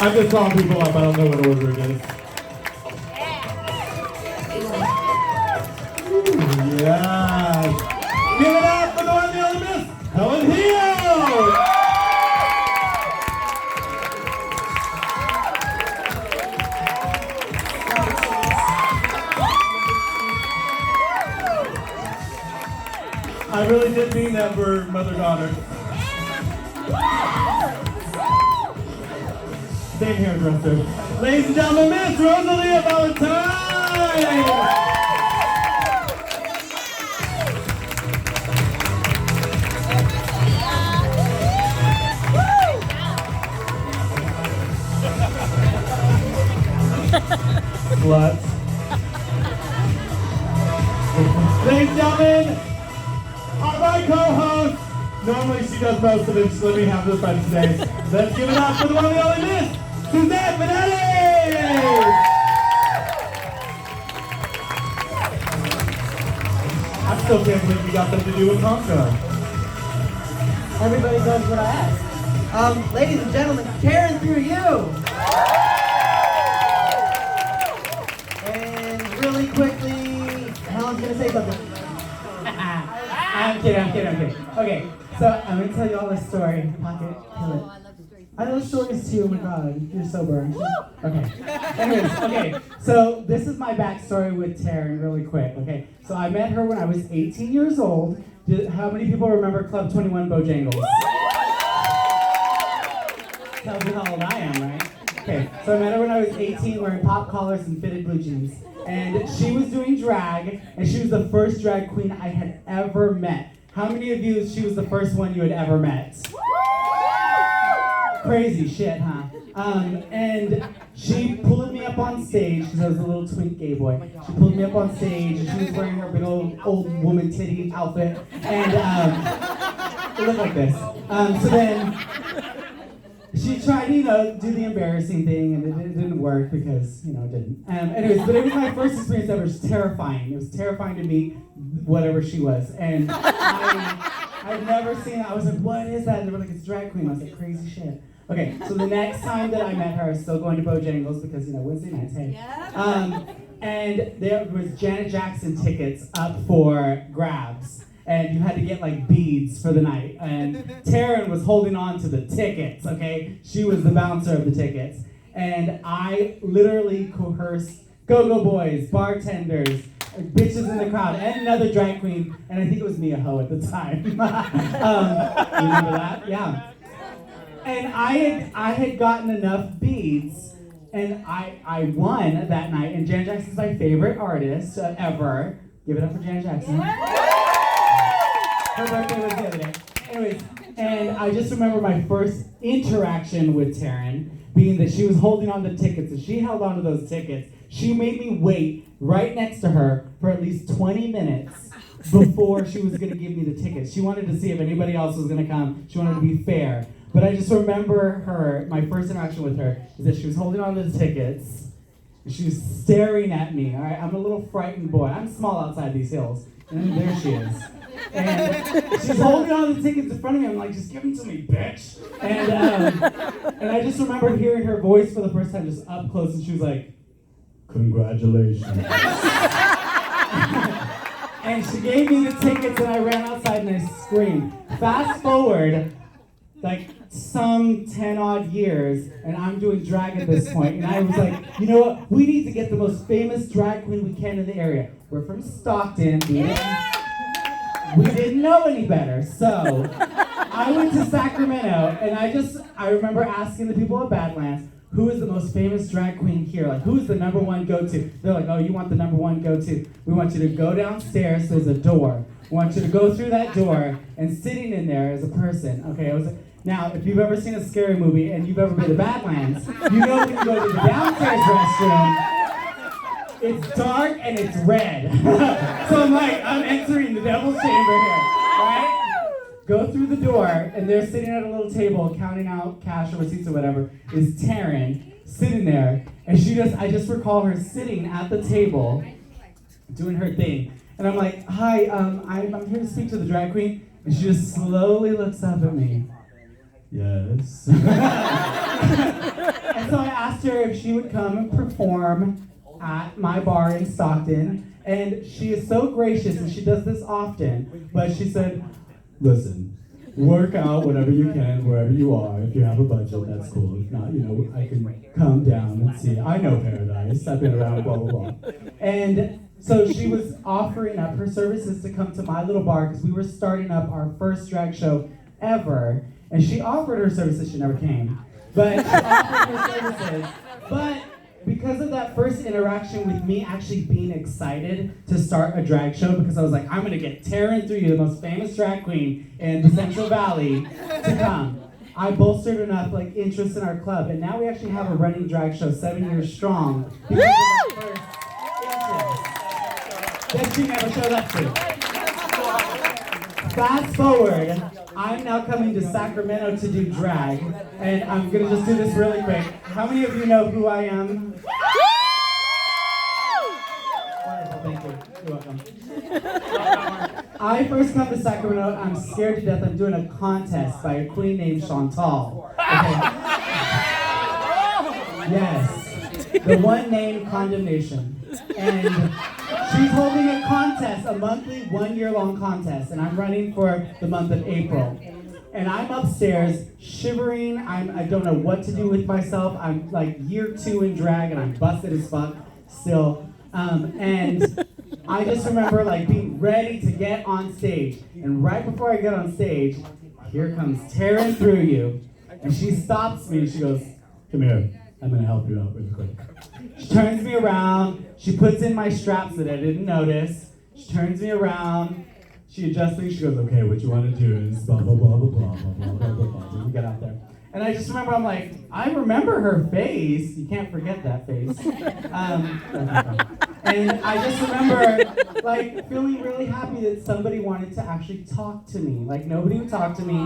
I'm just calling people up. I don't know what order it is. Yes. Give it up for the one and the only Miss Helen Hill. I really did mean that for mother-daughter. Same hairdresser. Ladies and gentlemen, Miss Rosalia Valentine! Sluts. Ladies and gentlemen, my co-host, normally she does most of it, so let me have the fun today. Let's give it up for the one and only Miss Suzanne Benetti! I still can't believe you got them to do with Conca. Everybody does what I ask. Ladies and gentlemen, Karen through you! And really quickly, Helen's gonna say something. I'm kidding. Okay, so I'm gonna tell you all this story. Pocket, kill it. I know the stories too, oh my god, you're so burned. Okay. Anyways, okay, so this is my backstory with Taryn really quick, okay? So I met her when I was 18 years old. How many people remember Club 21 Bojangles? Tells you how old I am, right? Okay, so I met her when I was 18 wearing pop collars and fitted blue jeans. And she was doing drag, and she was the first drag queen I had ever met. How many of you, she was the first one you had ever met? Crazy shit, huh? And she pulled me up on stage, because I was a little twink gay boy. She pulled me up on stage, and she was wearing her big old woman titty outfit, and it looked like this. So then, she tried to, do the embarrassing thing, and it didn't work because, it didn't. Anyways, but it was my first experience ever. It was terrifying. It was terrifying to meet whatever she was. And I'd never seen it. I was like, what is that? And they were like, it's drag queen. I was like, crazy shit. Okay, so the next time that I met her, I was still going to Bojangles because, Wednesday nights, hey. And there was Janet Jackson tickets up for grabs. And you had to get beads for the night. And Taryn was holding on to the tickets, okay? She was the bouncer of the tickets. And I literally coerced go-go boys, bartenders, bitches in the crowd, and another drag queen. And I think it was Mia Ho at the time. You remember that? Yeah. And I had gotten enough beads, and I won that night. And Janet Jackson's my favorite artist ever. Give it up for Janet Jackson. Her birthday was the other day. Anyways, and I just remember my first interaction with Taryn being that she was holding on to tickets, and she held on to those tickets. She made me wait right next to her for at least 20 minutes before she was going to give me the tickets. She wanted to see if anybody else was going to come. She wanted to be fair. But I just remember my first interaction with her is that she was holding on to the tickets. And she was staring at me. All right, I'm a little frightened boy. I'm small outside these hills. And there she is. And she's holding on to the tickets in front of me. I'm like, just give them to me, bitch. And I just remember hearing her voice for the first time just up close, and she was like, congratulations. And she gave me the tickets, and I ran outside and I screamed. Fast forward, some 10 odd years, and I'm doing drag at this point, and I was like, you know what? We need to get the most famous drag queen we can in the area. We're from Stockton. We didn't know any better, so I went to Sacramento, and I remember asking the people at Badlands, who is the most famous drag queen here? Who is the number one go-to? They're like, oh, you want the number one go-to? We want you to go downstairs, there's a door. We want you to go through that door, and sitting in there is a person. Okay, I was like, now, if you've ever seen a scary movie, and you've ever been to Badlands, you know when you go to the downstairs restroom, it's dark and it's red. So I'm entering the devil's chamber here, right? Go through the door, and they're sitting at a little table counting out cash or receipts or whatever, is Taryn sitting there, and I just recall her sitting at the table, doing her thing. And I'm like, hi, I'm here to speak to the drag queen. And she just slowly looks up at me. Yes. And so asked her if she would come and perform at my bar in Stockton, and she is so gracious, and she does this often, but she said, listen, work out whatever you can, wherever you are. If you have a budget, that's cool. If not, I can come down and see. I know Paradise. I've been around, blah, blah, blah. And so she was offering up her services to come to my little bar because we were starting up our first drag show ever. And she offered her services. She never came. But she offered her services. But because of that first interaction with me actually being excited to start a drag show, because I was like, I'm going to get Taryn through you, the most famous drag queen in the Central Valley, to come. I bolstered enough interest in our club, and now we actually have a running drag show 7 years strong because of that first interest that she never showed up to. Fast forward, I'm now coming to Sacramento to do drag, and I'm going to just do this really quick. How many of you know who I am? Wonderful, thank you. You're welcome. I first come to Sacramento, I'm scared to death. I'm doing a contest by a queen named Chantal. Okay. Yes, the one named Condemnation. And she's holding a contest, a monthly, 1 year long contest, and I'm running for the month of April. And I'm upstairs shivering. I don't know what to do with myself. I'm like year 2 in drag, and I'm busted as fuck still. And I just remember being ready to get on stage. And right before I get on stage, here comes Taryn Through You, and she stops me and she goes, "Come here. I'm gonna help you out really quick." She turns me around. She puts in my straps that I didn't notice. She turns me around. She adjusts things. She goes, "Okay, what you want to do is blah, blah, blah, blah, blah, blah, blah, blah, blah." We get out there. And I just remember, I'm like, I remember her face. You can't forget that face. And I just remember, feeling really happy that somebody wanted to actually talk to me. Nobody would talk to me.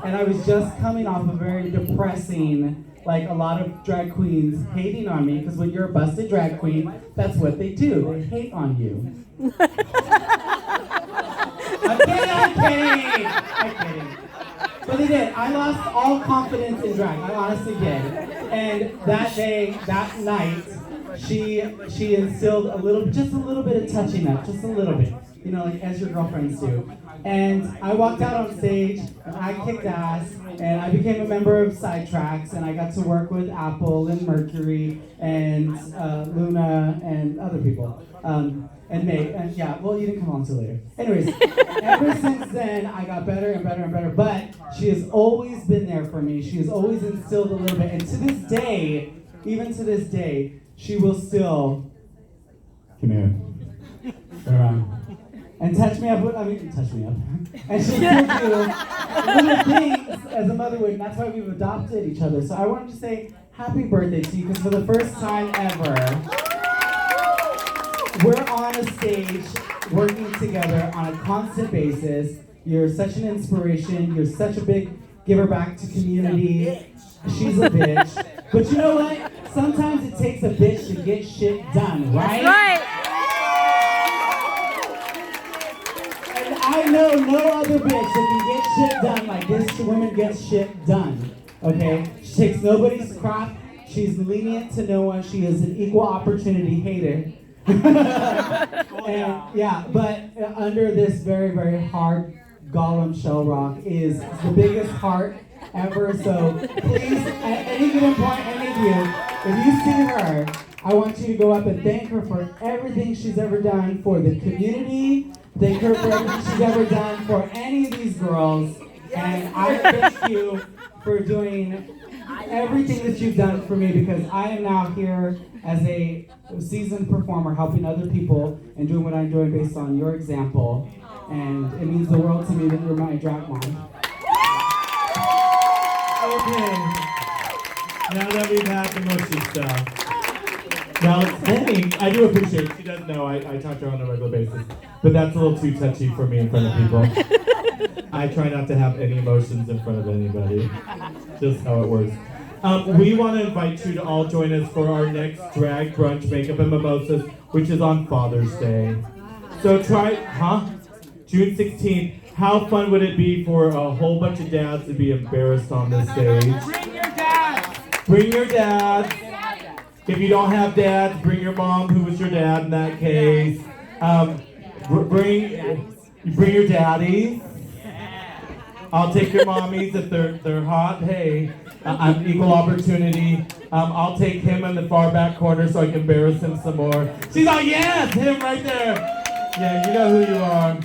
And I was just coming off a very depressing, a lot of drag queens hating on me, because when you're a busted drag queen, that's what they do. They hate on you. I'm kidding. But they did. I lost all confidence in drag. I honestly did. And that day, that night, she instilled just a little bit of touching up, just a little bit, as your girlfriends do. And I walked out on stage, and I kicked ass, and I became a member of Sidetracks, and I got to work with Apple and Mercury and Luna and other people. And May, and yeah, well, you didn't come on until later. Anyways, ever since then, I got better and better and better, but she has always been there for me. She has always instilled a little bit, and to this day, even to this day, she will still, come here, turn around, and touch me up, and she'll still do little things as a mother would, and that's why we've adopted each other. So I wanted to say happy birthday to you, because for the first time ever, we're on a stage working together on a constant basis. You're such an inspiration. You're such a big giver back to community. She's a bitch. But you know what? Sometimes it takes a bitch to get shit done, right? That's right. And I know no other bitch that can get shit done like this woman gets shit done. Okay? She takes nobody's crap. She's lenient to no one. She is an equal opportunity hater. And, yeah, but under this very, very hard golem shell rock is the biggest heart ever. So please, at any given point, any of you, if you see her, I want you to go up and thank her for everything she's ever done for the community. Thank her for everything she's ever done for any of these girls. And I thank you for doing everything that you've done for me, because I am now here as a seasoned performer helping other people and doing what I'm doing based on your example. And it means the world to me that you're my drag mom. Okay. Now that we've had the mushy stuff, now Lenny, I do appreciate it. She does know I talk to her on a regular basis, but that's a little too touchy for me in front of people. I try not to have any emotions in front of anybody. Just how it works. We want to invite you to all join us for our next drag brunch, makeup and mimosas, which is on Father's Day. So June 16th. How fun would it be for a whole bunch of dads to be embarrassed on this stage? Bring your dad! Bring your dads. If you don't have dads, bring your mom, who was your dad in that case. Bring your daddies. I'll take your mommies if they're hot. Hey, I'm equal opportunity. I'll take him in the far back corner so I can embarrass him some more. She's like, yes, him right there. Yeah, you know who you are.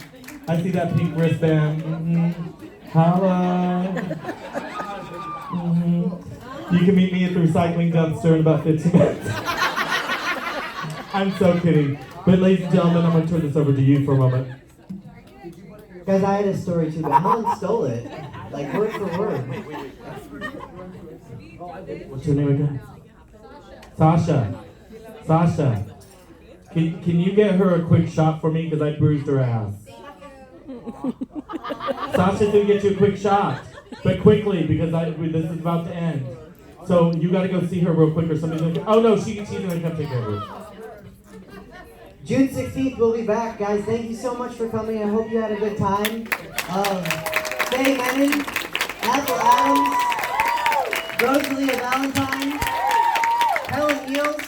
I see that pink wristband. Holla. You can meet me at the recycling dumpster in about 15 minutes. I'm so kidding. But ladies and gentlemen, I'm going to turn this over to you for a moment. Guys, I had a story too, but Helen stole it. Like, word for word. What's your name again? Sasha. Sasha. Can you get her a quick shot for me? Because I bruised her ass. Sasha's going to get you a quick shot. But quickly, because this is about to end. So you got to go see her real quick or somebody's going to... Oh, no, she's going to come take care of her. June 16th, we'll be back, guys. Thank you so much for coming. I hope you had a good time. Faye Menon, Apple Adams, Rosalia Valentine, Helen Eels,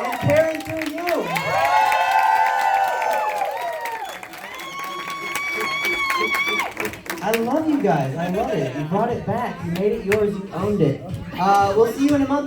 and Karen through you. I love you guys. I love it. You brought it back. You made it yours. You owned it. We'll see you in a month.